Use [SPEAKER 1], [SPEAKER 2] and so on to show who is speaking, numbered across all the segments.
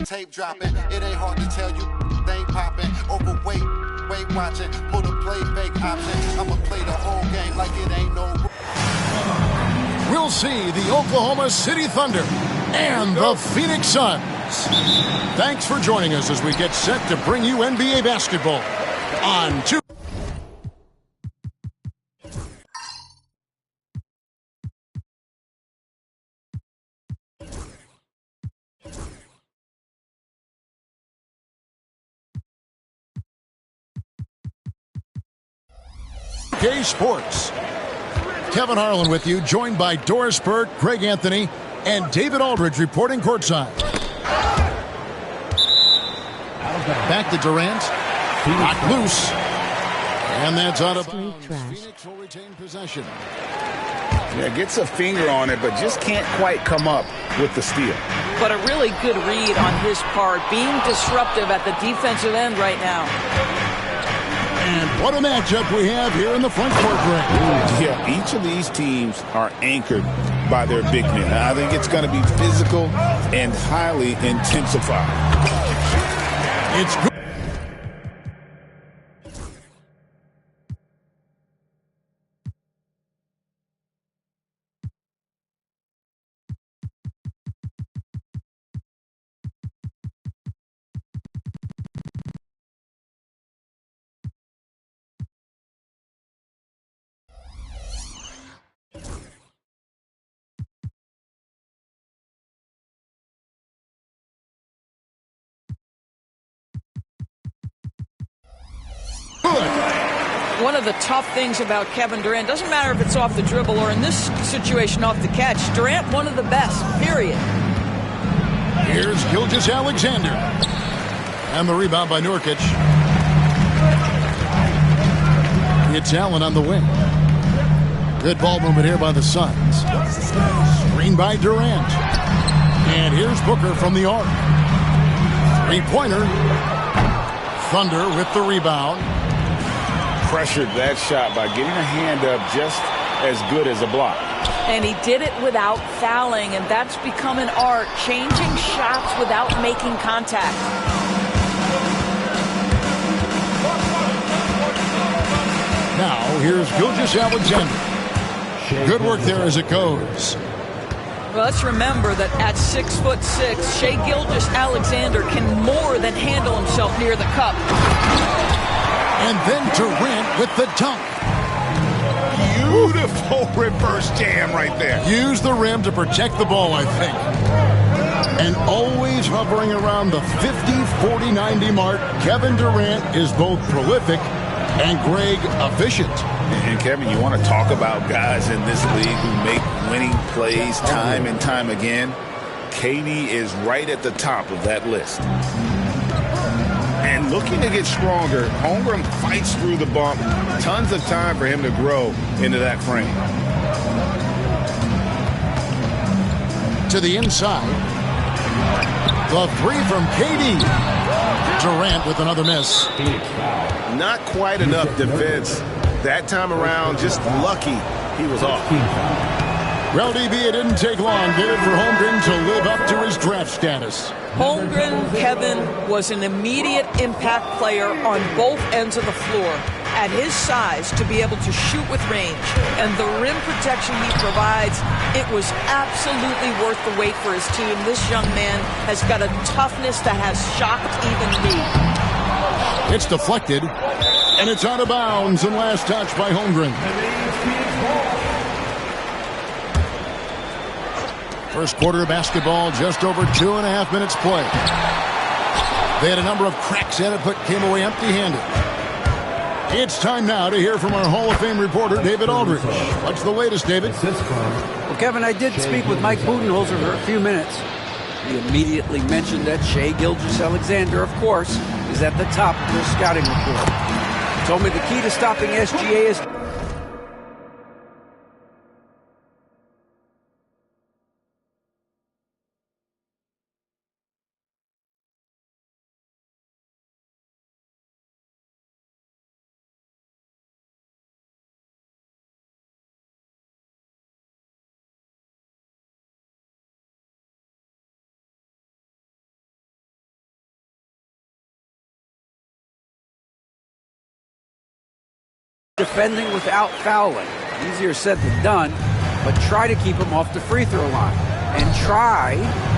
[SPEAKER 1] tape dropping. It ain't hard to tell you they ain't popping. Overweight, weight watching. Pull the play fake option. I'ma play the whole game like it ain't no.
[SPEAKER 2] We'll see the Oklahoma City Thunder and the Phoenix Suns. Thanks for joining us as we get set to bring you NBA basketball on 2. K Sports. Kevin Harlan with you, joined by Doris Burke, Greg Anthony, and David Aldridge reporting courtside. Back to Durant. Knocked loose. And that's out of bounds. Phoenix will retain possession.
[SPEAKER 3] Yeah, gets a finger on it, but just can't quite come up with the steal.
[SPEAKER 4] But a really good read on his part, being disruptive at the defensive end right now.
[SPEAKER 2] And what a matchup we have here in the front court, Greg.
[SPEAKER 3] Yeah, each of these teams are anchored by their big men. I think it's going to be physical and highly intensified.
[SPEAKER 2] It's good.
[SPEAKER 4] One of the tough things about Kevin Durant, doesn't matter if it's off the dribble or in this situation off the catch, Durant one of the best, period.
[SPEAKER 2] Here's Gilgeous-Alexander. And the rebound by Nurkic. It's Allen on the wing. Good ball movement here by the Suns. Screen by Durant. And here's Booker from the arc. Three-pointer. Thunder with the rebound.
[SPEAKER 3] Pressured that shot by getting a hand up just as good as a block.
[SPEAKER 4] And he did it without fouling, and that's become an art, changing shots without making contact.
[SPEAKER 2] Now, here's Gilgeous-Alexander. Good work there as it goes.
[SPEAKER 4] Well, let's remember that at 6'6", Shai Gilgeous-Alexander can more than handle himself near the cup.
[SPEAKER 2] And then Durant with the dunk.
[SPEAKER 3] Beautiful reverse jam right there.
[SPEAKER 2] Use the rim to protect the ball, I think. And always hovering around the 50, 40, 90 mark, Kevin Durant is both prolific and Greg efficient.
[SPEAKER 3] And Kevin, you want to talk about guys in this league who make winning plays time and time again. KD is right at the top of that list. And looking to get stronger, Holmgren fights through the bump. Tons of time for him to grow into that frame.
[SPEAKER 2] To the inside. The three from KD. Durant with another miss.
[SPEAKER 3] Not quite enough defense that time around. Just lucky he was off.
[SPEAKER 2] Well, DB, it didn't take long, did it, for Holmgren to live up to his draft status?
[SPEAKER 4] Holmgren, Kevin, was an immediate impact player on both ends of the floor. At his size, to be able to shoot with range and the rim protection he provides, it was absolutely worth the wait for his team. This young man has got a toughness that has shocked even me.
[SPEAKER 2] It's deflected, and it's out of bounds, and last touch by Holmgren. First quarter of basketball, just over 2.5 minutes play. They had a number of cracks at it, but came away empty-handed. It's time now to hear from our Hall of Fame reporter, David Aldridge. What's the latest, David?
[SPEAKER 5] Well, Kevin, I did speak with Mike Budenholzer for a few minutes. He immediately mentioned that Shai Gilgeous-Alexander, of course, is at the top of their scouting report. He told me the key to stopping SGA is defending without fouling. Easier said than done, but try to keep him off the free throw line. And try,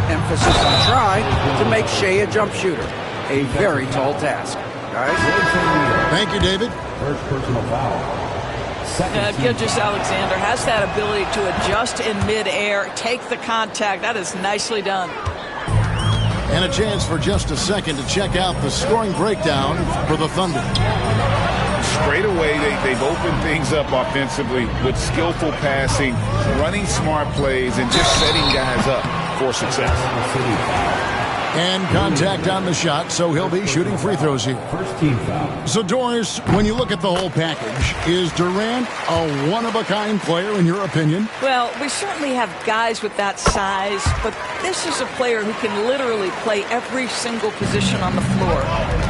[SPEAKER 5] emphasis on try, to make Shea a jump shooter. A very tall task. Guys?
[SPEAKER 2] Thank you, David.
[SPEAKER 6] First personal foul.
[SPEAKER 4] Gilgeous-Alexander has that ability to adjust in midair, take the contact. That is nicely done.
[SPEAKER 2] And a chance for just a second to check out the scoring breakdown for the Thunder.
[SPEAKER 3] Straight away, they've opened things up offensively with skillful passing, running smart plays, and just setting guys up for success.
[SPEAKER 2] And contact on the shot, so he'll be shooting free throws here.
[SPEAKER 6] First team foul.
[SPEAKER 2] So, Doris, when you look at the whole package, is Durant a one-of-a-kind player in your opinion?
[SPEAKER 4] Well, we certainly have guys with that size, but this is a player who can literally play every single position on the floor.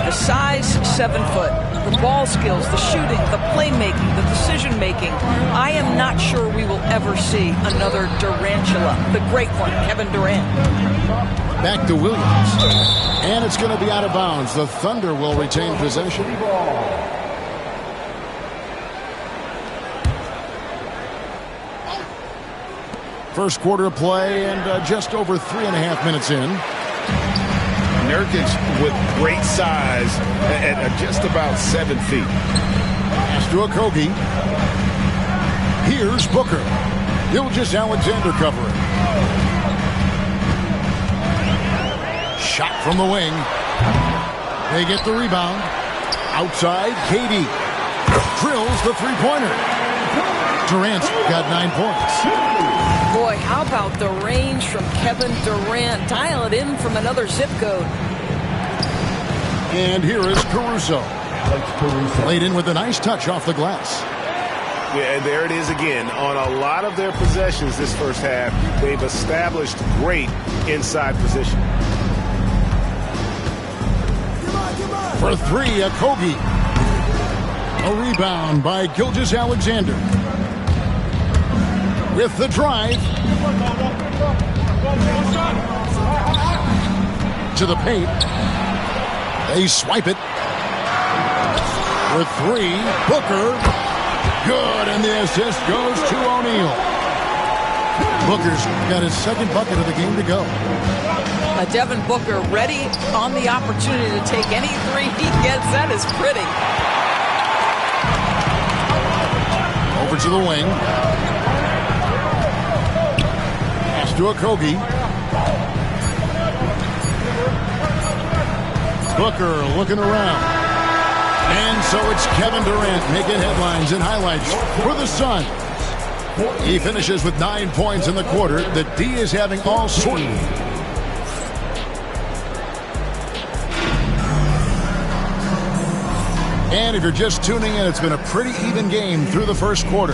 [SPEAKER 4] The size, 7 foot. The ball skills, the shooting, the playmaking, the decision-making. I am not sure we will ever see another Durantula, the great one, Kevin Durant.
[SPEAKER 2] Back to Williams. And it's going to be out of bounds. The Thunder will retain possession. First quarter of play and just over 3.5 minutes in.
[SPEAKER 3] Nurkic with great size at just about 7 feet.
[SPEAKER 2] Pass to Okogie. Here's Booker. Gilgeous-Alexander covering. Shot from the wing. They get the rebound. Outside, KD drills the three-pointer. Durant's got 9 points.
[SPEAKER 4] Boy, how about the range from Kevin Durant? Dial it in from another zip code.
[SPEAKER 2] And here is Caruso. Laid in with a nice touch off the glass.
[SPEAKER 3] Yeah, and there it is again. On a lot of their possessions this first half, they've established great inside position.
[SPEAKER 2] For three, Okogie. A rebound by Gilgeous-Alexander. With the drive. To the paint. They swipe it. For three, Booker. Good, and the assist goes to O'Neal. Booker's got his second bucket of the game to go.
[SPEAKER 4] Devin Booker ready on the opportunity to take any three he gets. That is pretty.
[SPEAKER 2] Over to the wing. Pass to Okogie. Booker looking around. And so it's Kevin Durant making headlines and highlights for the Suns. He finishes with 9 points in the quarter. The D is having all sorts. And if you're just tuning in, it's been a pretty even game through the first quarter.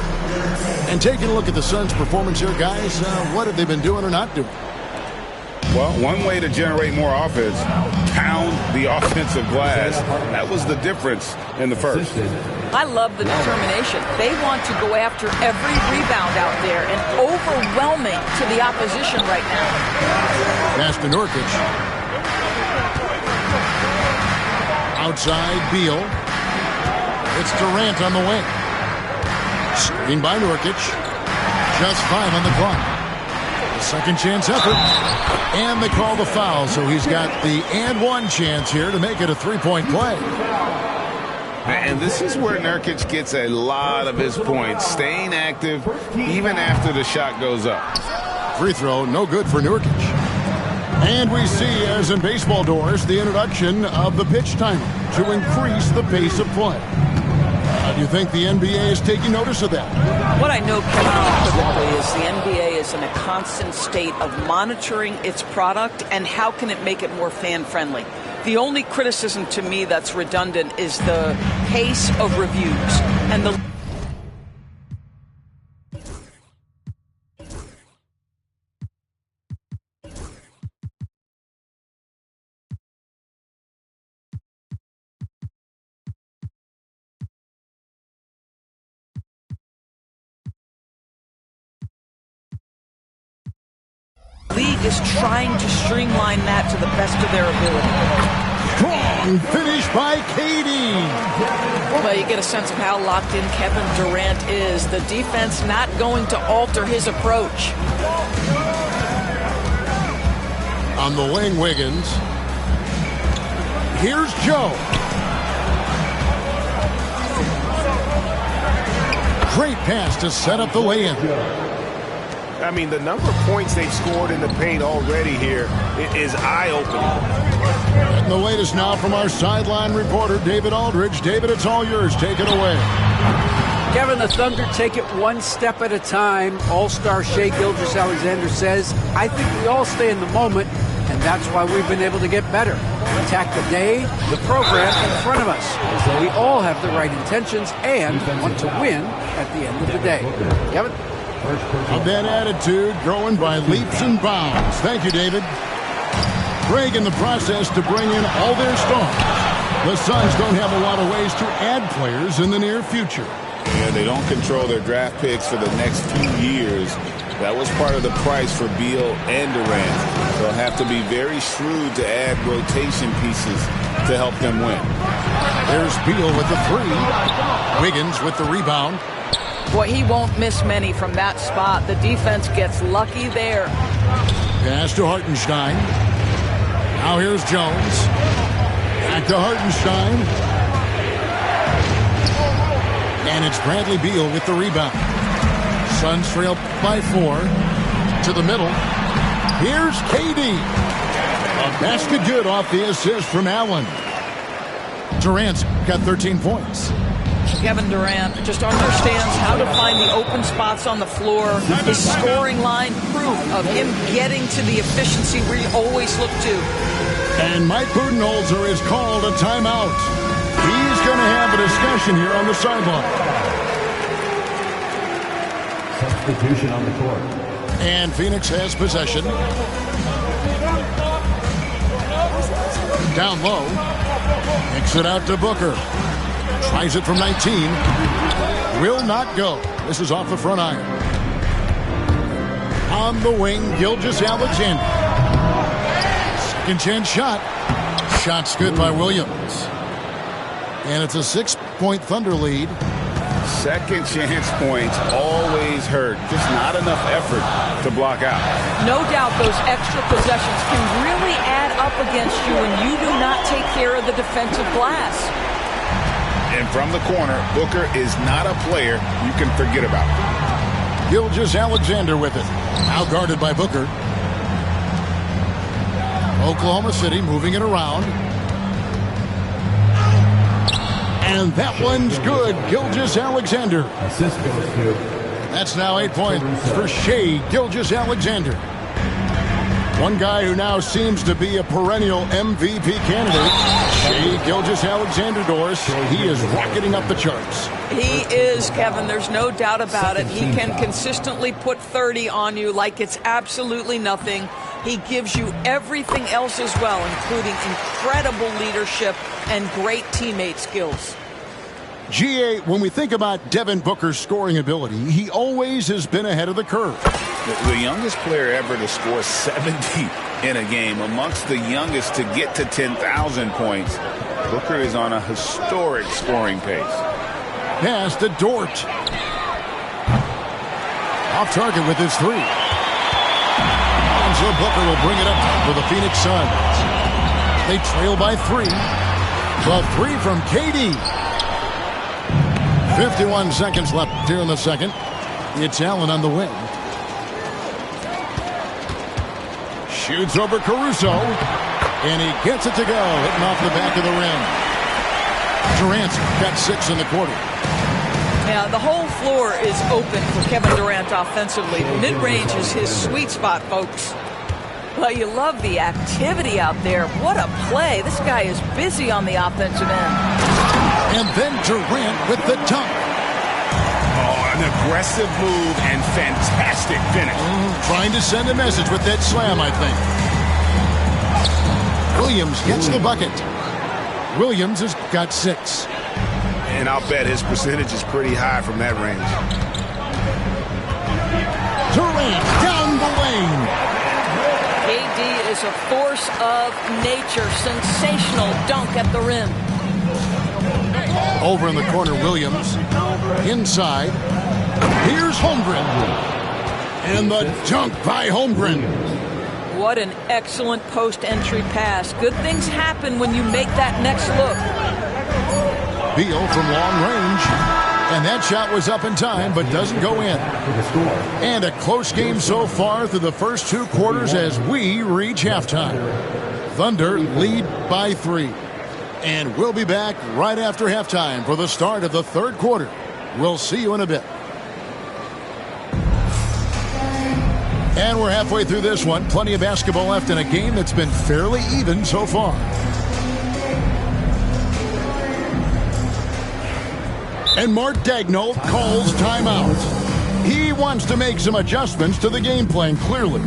[SPEAKER 2] And taking a look at the Suns' performance here, guys, what have they been doing or not doing?
[SPEAKER 3] Well, one way to generate more offense, pound the offensive glass. That was the difference in the first.
[SPEAKER 4] I love the determination. They want to go after every rebound out there and overwhelming to the opposition right now.
[SPEAKER 2] Pass to Nurkic. Outside, Beal. It's Durant on the wing. Screen by Nurkic. Just 5 on the clock. The second chance effort. And they call the foul, so he's got the and one chance here to make it a three-point play.
[SPEAKER 3] And this is where Nurkic gets a lot of his points, staying active even after the shot goes up.
[SPEAKER 2] Free throw, no good for Nurkic. And we see, as in baseball doors, the introduction of the pitch timer to increase the pace of play. Do you think the NBA is taking notice of that?
[SPEAKER 4] What I know, Kevin, unequivocally is the NBA is in a constant state of monitoring its product and how can it make it more fan-friendly. The only criticism to me that's redundant is the pace of reviews and the league is trying to streamline that to the best of their ability.
[SPEAKER 2] Strong finish by KD.
[SPEAKER 4] Well, you get a sense of how locked in Kevin Durant is. The defense not going to alter his approach.
[SPEAKER 2] On the wing, Wiggins. Here's Joe. Great pass to set up the lay-in.
[SPEAKER 7] I mean, the number of points they've scored in the paint already here is eye-opening.
[SPEAKER 2] And the latest now from our sideline reporter, David Aldridge. David, it's all yours. Take it away.
[SPEAKER 5] Kevin, the Thunder take it one step at a time. All-star Shai Gilgeous-Alexander says, I think we all stay in the moment, and that's why we've been able to get better. Attack the day, the program in front of us. We all have the right intentions and want to win at the end of the day. Kevin?
[SPEAKER 2] Of that attitude, growing by leaps and bounds. Thank you, David. Craig in the process to bring in all their stars. The Suns don't have a lot of ways to add players in the near future.
[SPEAKER 3] Yeah, they don't control their draft picks for the next few years. That was part of the price for Beal and Durant. They'll have to be very shrewd to add rotation pieces to help them win.
[SPEAKER 2] There's Beal with the three. Wiggins with the rebound.
[SPEAKER 4] Boy, he won't miss many from that spot. The defense gets lucky there.
[SPEAKER 2] Pass to Hartenstein. Now here's Jones. Back to Hartenstein. And it's Bradley Beal with the rebound. Suns trail by 4. To the middle. Here's KD. A basket good off the assist from Allen. Durant's got 13 points.
[SPEAKER 4] Kevin Durant just understands how to find the open spots on the floor. His scoring line, proof of him getting to the efficiency we always look to.
[SPEAKER 2] And Mike Budenholzer is called a timeout. He's going to have a discussion here on the sideline.
[SPEAKER 6] Substitution on the court.
[SPEAKER 2] And Phoenix has possession. Down low. Kicks it out to Booker. Tries it from 19. Will not go. This is off the front iron. On the wing, Gilgeous-Alexander. Second chance shot. Shot's good by Williams. And it's a 6-point Thunder lead.
[SPEAKER 3] Second chance points always hurt. Just not enough effort to block out.
[SPEAKER 4] No doubt those extra possessions can really add up against you when you do not take care of the defensive glass.
[SPEAKER 3] And from the corner, Booker is not a player you can forget about.
[SPEAKER 2] Gilgeous-Alexander with it. Now guarded by Booker. Oklahoma City moving it around. And that one's good. Gilgeous-Alexander.
[SPEAKER 6] Assist goes to.
[SPEAKER 2] That's now 8 points for Shai Gilgeous-Alexander. One guy who now seems to be a perennial MVP candidate. Shai Gilgeous-Alexander, Doris. He is rocketing up the charts.
[SPEAKER 4] He is, Kevin. There's no doubt about it. He can consistently put 30 on you like it's absolutely nothing. He gives you everything else as well, including incredible leadership and great teammate skills.
[SPEAKER 2] GA, when we think about Devin Booker's scoring ability, he always has been ahead of the curve.
[SPEAKER 3] The youngest player ever to score 70 in a game, amongst the youngest to get to 10,000 points. Booker is on a historic scoring pace.
[SPEAKER 2] Pass to Dort. Off target with his three. And so Booker will bring it up for the Phoenix Suns. They trail by 3. The three from KD. 51 seconds left here in the second. It's Allen on the wing. Shoots over Caruso. And he gets it to go. Hitting off the back of the rim. Durant's got 6 in the quarter.
[SPEAKER 4] Yeah, the whole floor is open for Kevin Durant offensively. Mid-range is his sweet spot, folks. Well, you love the activity out there. What a play. This guy is busy on the offensive end.
[SPEAKER 2] And then Durant with the dunk.
[SPEAKER 7] Oh, an aggressive move and fantastic finish.
[SPEAKER 2] Trying to send a message with that slam, I think. Williams gets the bucket. Williams has got 6.
[SPEAKER 7] And I'll bet his percentage is pretty high from that range.
[SPEAKER 2] Durant down the lane.
[SPEAKER 4] KD is a force of nature. Sensational dunk at the rim.
[SPEAKER 2] Over in the corner, Williams. Inside. Here's Holmgren. And the dunk by Holmgren.
[SPEAKER 4] What an excellent post-entry pass. Good things happen when you make that next look.
[SPEAKER 2] Beal from long range. And that shot was up in time, but doesn't go in. And a close game so far through the first 2 quarters as we reach halftime. Thunder lead by 3. And we'll be back right after halftime for the start of the 3rd quarter. We'll see you in a bit. And we're halfway through this one. Plenty of basketball left in a game that's been fairly even so far. And Mark Daigneault calls timeout. He wants to make some adjustments to the game plan, clearly.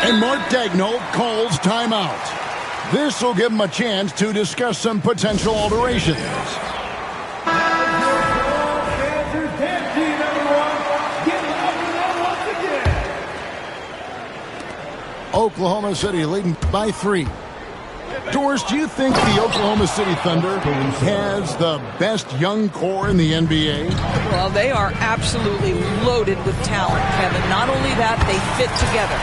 [SPEAKER 2] And Mark Daigneault calls timeout. This will give him a chance to discuss some potential alterations. Oklahoma City leading by 3. Doris, do you think the Oklahoma City Thunder has the best young core in the NBA?
[SPEAKER 4] Well, they are absolutely loaded with talent, Kevin. Not only that, they fit together.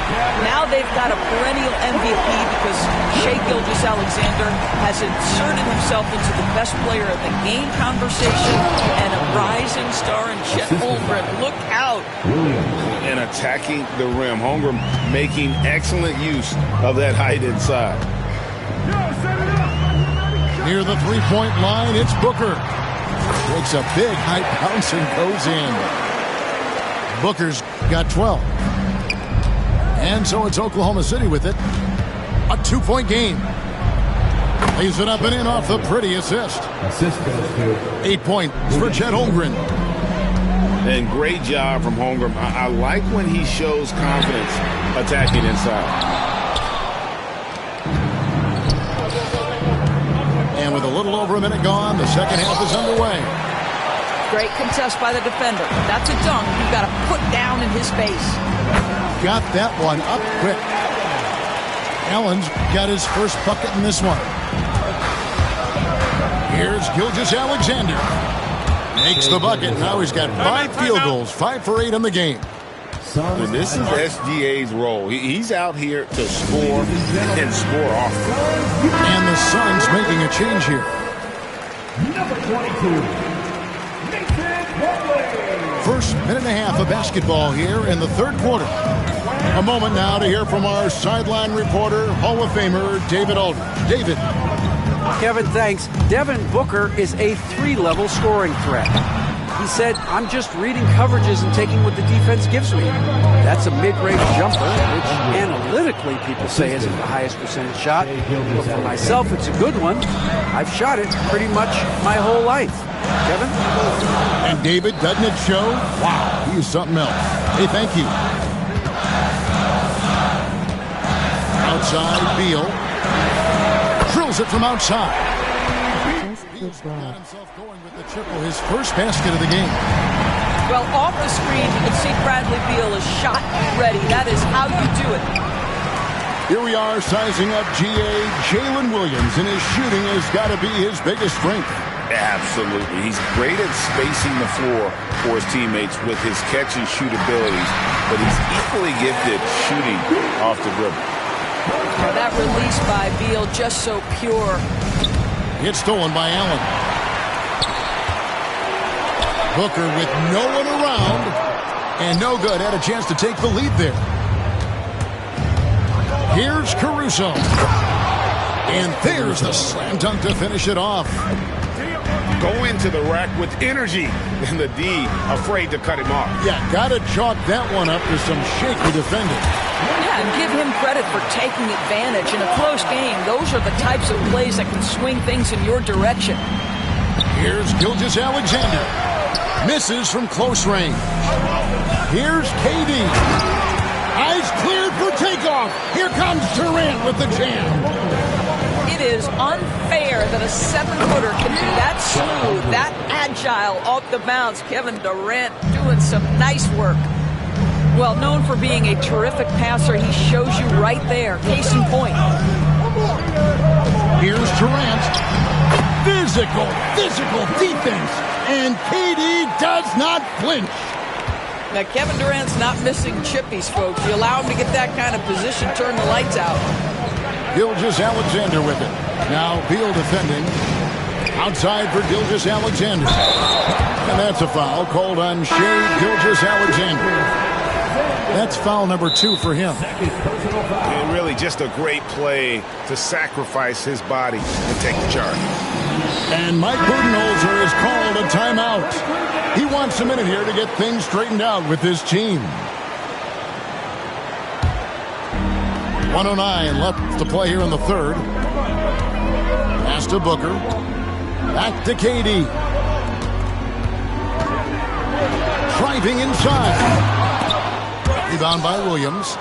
[SPEAKER 4] Now they've got a perennial MVP because Shai Gilgeous-Alexander has inserted himself into the best player of the game conversation and a rising star in Chet Holmgren. Look out.
[SPEAKER 3] And attacking the rim. Holmgren making excellent use of that height inside.
[SPEAKER 2] Near the three-point line, it's Booker. Takes a big high bounce and goes in. Booker's got 12. And so it's Oklahoma City with it. A 2-point game. Lays it up and in off the pretty assist. 8 points for Chet Holmgren.
[SPEAKER 3] And great job from Holmgren. I like when he shows confidence attacking inside.
[SPEAKER 2] And with a little over a minute gone, the second half is underway.
[SPEAKER 4] Great contest by the defender. That's a dunk you've got to put down in his face.
[SPEAKER 2] Got that one up quick. Allen's got his first bucket in this one. Here's Gilgeous-Alexander. Makes the bucket. Now he's got 5 field goals, 5 for 8 in the game.
[SPEAKER 3] And this is SGA's role. He's out here to score and score often.
[SPEAKER 2] And the Suns making a change here.
[SPEAKER 6] Number 22, Mason Plumlee.
[SPEAKER 2] First minute and a half of basketball here in the 3rd quarter. A moment now to hear from our sideline reporter, Hall of Famer David Aldridge. David.
[SPEAKER 5] Kevin, thanks. Devin Booker is a 3-level scoring threat. He said, I'm just reading coverages and taking what the defense gives me. That's a mid-range jumper, which analytically people say isn't the highest percentage shot. But for myself, it's a good one. I've shot it pretty much my whole life. Kevin?
[SPEAKER 2] And David, doesn't it show? Wow, he's something else. Hey, thank you. Outside, Beal. Drills it from outside. Beal's got himself going with the triple, his first basket of the game.
[SPEAKER 4] Well, off the screen, you can see Bradley Beal is shot ready. That is how you do it.
[SPEAKER 2] Here we are sizing up GA Jalen Williams, and his shooting has got to be his biggest strength.
[SPEAKER 3] Absolutely. He's great at spacing the floor for his teammates with his catch and shoot abilities, but he's equally gifted shooting off the dribble.
[SPEAKER 4] Now that release by Beal just so pure.
[SPEAKER 2] It's stolen by Allen. Booker with no one around, and no good. Had a chance to take the lead there. Here's Caruso. And there's the slam dunk to finish it off.
[SPEAKER 7] Go into the rack with energy, and the D afraid to cut him off.
[SPEAKER 2] Yeah, gotta chalk that one up to some shaky defending.
[SPEAKER 4] Yeah, and give him credit for taking advantage. In a close game, those are the types of plays that can swing things in your direction.
[SPEAKER 2] Here's Gilgeous-Alexander. Misses from close range. Here's KD. Eyes cleared for takeoff. Here comes Durant with the jam.
[SPEAKER 4] it is unfair that a 7-footer can be that smooth, that agile off the bounce. Kevin Durant doing some nice work. Well, known for being a terrific passer, he shows you right there. Case in point.
[SPEAKER 2] Here's Durant. Physical defense. And KD does not flinch.
[SPEAKER 4] Now, Kevin Durant's not missing chippies, folks. You allow him to get that kind of position, turn the lights out.
[SPEAKER 2] Gilgeous-Alexander with it. Now Beal defending. Outside for Gilgeous-Alexander. And that's a foul called on Shai Gilgeous-Alexander. That's foul number 2 for him.
[SPEAKER 7] And really just a great play to sacrifice his body and take the charge.
[SPEAKER 2] And Mike Budenholzer has called a timeout. He wants a minute here to get things straightened out with his team. 1:09 left to play here in the third. Pass to Booker. Back to KD. Driving inside. Rebound by Williams.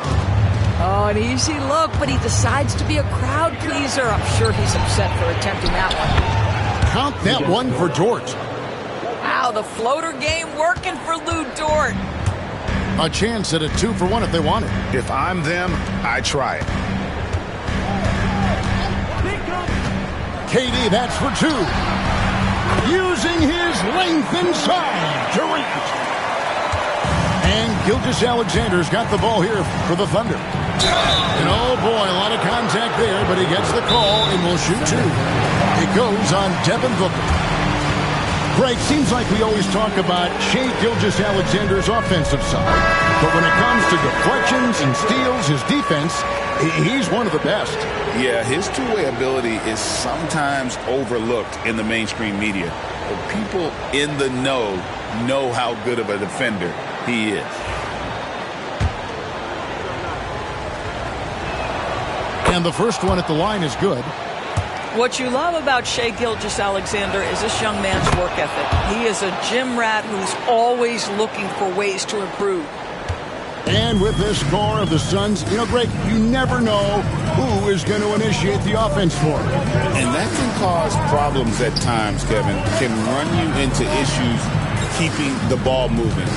[SPEAKER 4] Oh, an easy look, but he decides to be a crowd pleaser. I'm sure he's upset for attempting that one.
[SPEAKER 2] Count that one for Dort.
[SPEAKER 4] Wow, the floater game working for Lou Dort.
[SPEAKER 2] A chance at a 2-for-1 if they want it.
[SPEAKER 7] If I'm them, I try it.
[SPEAKER 2] KD, that's for 2. Using his length inside. Durant. And Gilgeous-Alexander's got the ball here for the Thunder. And oh boy, a lot of contact there, but he gets the call and will shoot 2. It goes on Devin Booker. Greg, seems like we always talk about Shai Gilgeous-Alexander's offensive side. But when it comes to deflections and steals, his defense, he's one of the best.
[SPEAKER 3] Yeah, his two-way ability is sometimes overlooked in the mainstream media. But people in the know how good of a defender he is.
[SPEAKER 2] And the first one at the line is good.
[SPEAKER 4] What you love about Shai Gilgeous-Alexander is this young man's work ethic. He is a gym rat who's always looking for ways to improve.
[SPEAKER 2] And with this score of the Suns, you know, Greg, you never know who is going to initiate the offense for him.
[SPEAKER 3] And that can cause problems at times, Kevin. Can run you into issues keeping the ball moving.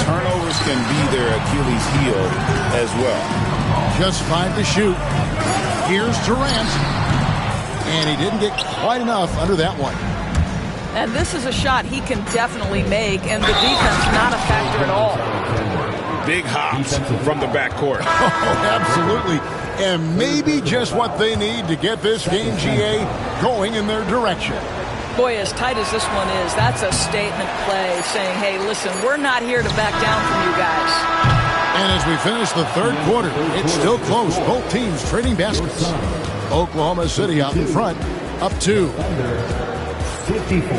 [SPEAKER 3] Turnovers can be their Achilles heel as well.
[SPEAKER 2] Just 5 to shoot. Here's Durant. And he didn't get quite enough under that one.
[SPEAKER 4] And this is a shot he can definitely make, and the defense not a factor at all.
[SPEAKER 7] Big hops from the backcourt.
[SPEAKER 2] Oh, absolutely. And maybe just what they need to get this game, GA, going in their direction.
[SPEAKER 4] Boy, as tight as this one is, that's a statement play saying, hey, listen, we're not here to back down from you guys.
[SPEAKER 2] And as we finish the third quarter, it's still close. Both teams trading baskets. Oklahoma City out in front, up 2.
[SPEAKER 6] 54.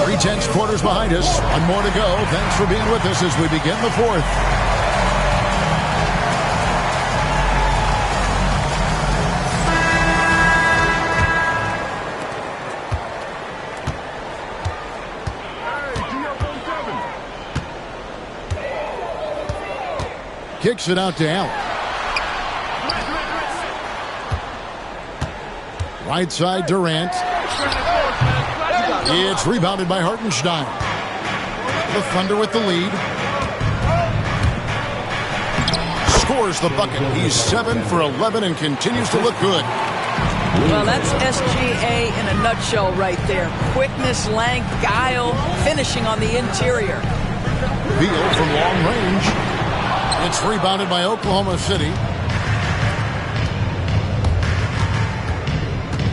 [SPEAKER 2] 3/10 quarters behind us. One more to go. Thanks for being with us as we begin the fourth. Kicks it out to Allen. Right side Durant. It's rebounded by Hartenstein. The Thunder with the lead. Scores the bucket. He's 7 for 11 and continues to look good.
[SPEAKER 4] Well, that's SGA in a nutshell right there. Quickness, length, guile, finishing on the interior.
[SPEAKER 2] Beal from long range. It's rebounded by Oklahoma City.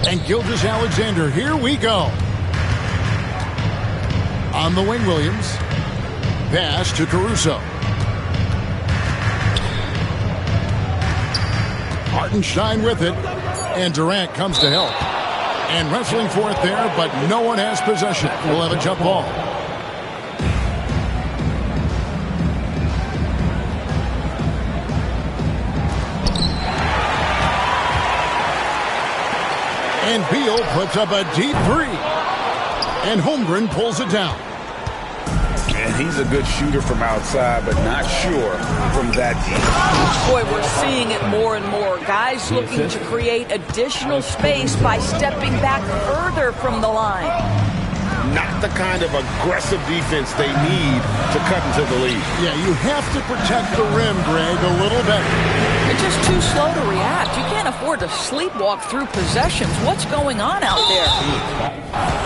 [SPEAKER 2] And Gilgeous-Alexander, here we go. On the wing, Williams. Pass to Caruso. Hartenstein with it. And Durant comes to help. And wrestling for it there, but no one has possession. We'll have a jump ball. And Beal puts up a deep 3. And Holmgren pulls it down.
[SPEAKER 7] And
[SPEAKER 3] And he's a good shooter from outside, but not sure from that deep.
[SPEAKER 4] Boy, we're seeing it more and more. Guys looking to create additional space by stepping back further from the line.
[SPEAKER 7] Not the kind of aggressive defense they need to cut into the lead.
[SPEAKER 2] Yeah, you have to protect the rim, Greg, a little better.
[SPEAKER 4] You're just too slow to react. You can't afford to sleepwalk through possessions. What's going on out there?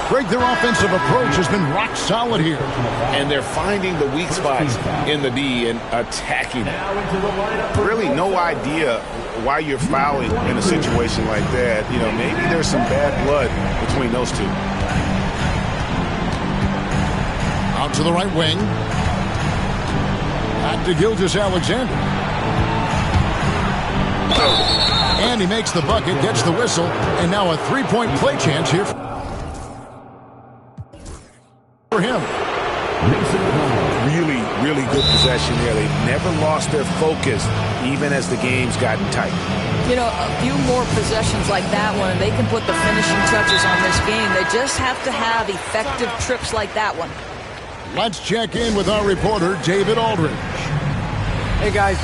[SPEAKER 2] Greg, their offensive approach has been rock solid here.
[SPEAKER 3] And they're finding the weak spots in the D and attacking it.
[SPEAKER 7] Really no idea why you're fouling in a situation like that. You know, maybe there's some bad blood between those two.
[SPEAKER 2] Out to the right wing. Back to Gilgeous-Alexander. And he makes the bucket, gets the whistle, and now a three-point play chance here for him.
[SPEAKER 7] Really, really good possession there. They've never lost their focus, even as the game's gotten tight.
[SPEAKER 4] You know, a few more possessions like that one, and they can put the finishing touches on this game. They just have to have effective trips like that one.
[SPEAKER 2] Let's check in with our reporter, David Aldridge.
[SPEAKER 5] Hey, guys.